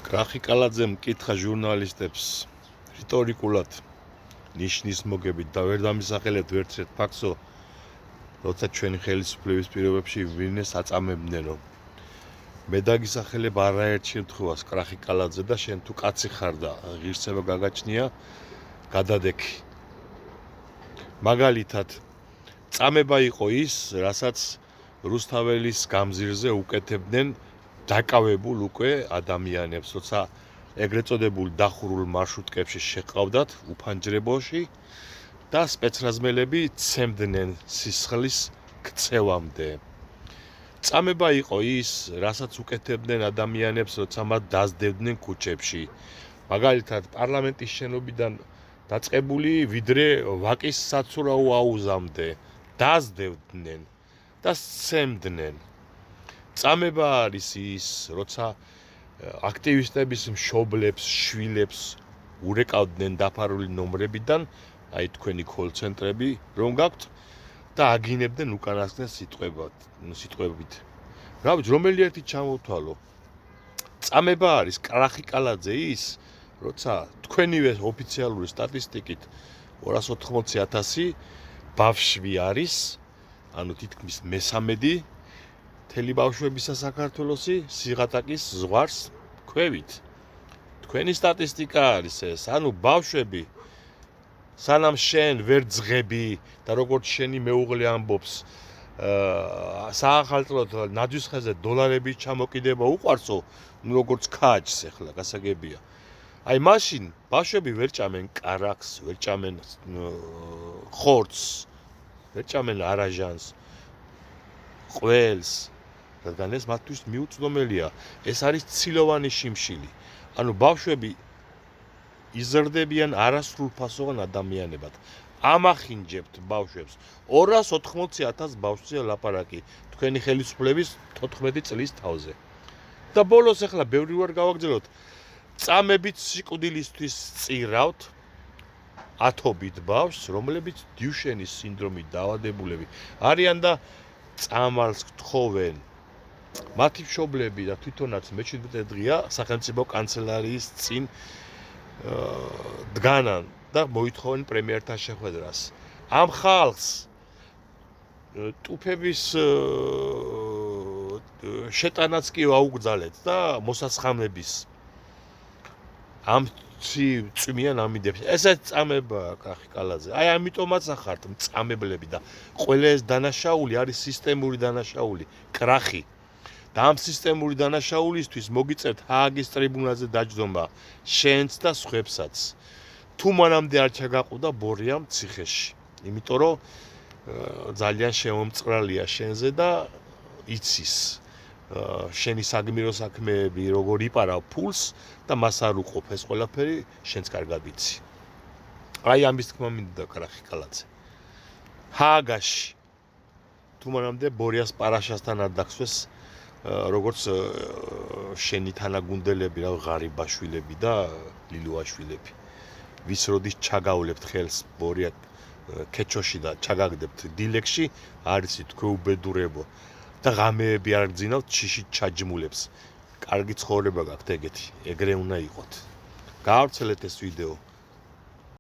კრახიკალაძემ მკითხა ჟურნალისტებს რიტორიკულად ნიშნის მოგებით და ვერ დამისახელებთ ვერც ერთ ფაქტსო, როცა ჩვენი ხელისუფლების პირობებში ვინეს აწამებდნენო. მე დაგისახელებ არაერთ შემთხვევას კრახიკალაძე და შენ თუ კაცი ხარ და ღირსება გაგაჩნია, გადადექი. მაგალითად, წამება იყო ის, რასაც რუსთაველის გამზირზე უკეთებდნენ დაკავებულ უკვე ადამიანებს, როცა ეგრეთ წოდებულ დახურულ მარშრუტკებში შეყავდათ უფანჯრებოში და სპეცრაზმელები ცემდნენ სისხლის ქცევამდე. წამება იყო ის, რასაც უკეთებდნენ ადამიანებს, როცა მათ დასდევდნენ ქუჩებში. მაგალითად, პარლამენტის შენობიდან დაწყებული ვიდრე ვაკის საცურაო აუზამდე დასდევდნენ და სცემდნენ. წამება არის ის, როცა აქტივისტების მშობლებს, შვილებს ურეკავდნენ დაფარული ნომრებიდან, აი თქვენი კოლ-ცენტრები რომ გაქვთ და აგინებდნენ უკანასკნელ სიტყვებით. რომელი ერთი ჩამოვთვალო. წამება არის კრახიკალაძე ის, როცა თქვენივე ოფიციალური სტატისტიკით 280,000 ბავშვი არის, ანუ თითქმის მესამედი მთელი ბავშვებისა საქართველოსი სიღატაკის ზღვარს ქვევით. თქვენი სტატისტიკა არის ეს, ანუ ბავშვები სანამ შენ ვერ ძღები და როგორც შენი მეუღლე ამბობს, საახალწლოდ ნაძვის ხეზე დოლარების ჩამოკიდება უყვარსო, როგორც ქაჯს ახლა გასაგებია. აი მაშინ ბავშვები ვერ ჭამენ კარაქს, ვერ ჭამენ ხორცს, ვერ ჭამენ არაჟანს, ყველს, რადგან ეს მათთვის მიუწვდომელია. ეს არის ცილოვანი შიმშილი. ანუ ბავშვები იზრდებიან არასრულფასოვან ადამიანებად. ამახინჯებთ ბავშვებს. 280,000 ბავშვია ლაპარაკი თქვენი ხელისუფლების 14 წლის თავზე. და ბოლოს ახლა ბევრი ვარ გავაგრძელოთ. წამებით სიკვდილისთვის წირავთ ათობით ბავშვს, რომლებიც დიუშენის სინდრომით დაავადებულები არიან და წამალს გთხოვენ. მათი მშობლები და თვითონაც მე-17 დღეა სახელმწიფო კანცელარიის წინ დგანან და მოითხოვენ პრემიერთან შეხვედრას. ამ ხალხს ტუფების შეტანაც კი აუგზალეთ და მოსაცხამების ამ წვიმიან ამიდებს. ესეც წამებაა კრახიკალაძე. აი ამიტომაც ახართ მწამებლები და ყველა ეს დანაშაული არის სისტემური დანაშაული, კრახი. და ამ სისტემური დანაშაულისთვის მოგიწერთ ჰააგის ტრიბუნალზე დაჯდომა შენც და სხვებსაც. თუ მანამდე არ ჩაგაყუდა ბორიამ ციხეში. იმიტომ რომ ძალიან შემომწყრალია შენზე და იცის შენი საგმირო საქმეები როგორ იპარავ ფულს და მას არ უყოფ ეს ყველაფერი შენც კარგად იცი. აი ამის თქმა მინდა კრახიკალაძე. ჰააგაში თუ მანამდე ბორიას პარაშასთან არ დახსვეს როგორც შენი თანაგუნდელები, რა ღარიბაშვილები და ლილუაშვილები. ვის როდის ჩაგავლებთ ხელს ბორია ქეჩოში და ჩაგაგდებთ დილექში, არიცით თქვენ უბედურებო და ღამეები არ გძინავთ შიშით ჩაჯმულებს. კარგი ცხოვრება გაქვთ ეგეთი, ეგრე უნდა იყოთ. გაავრცელეთ ეს ვიდეო.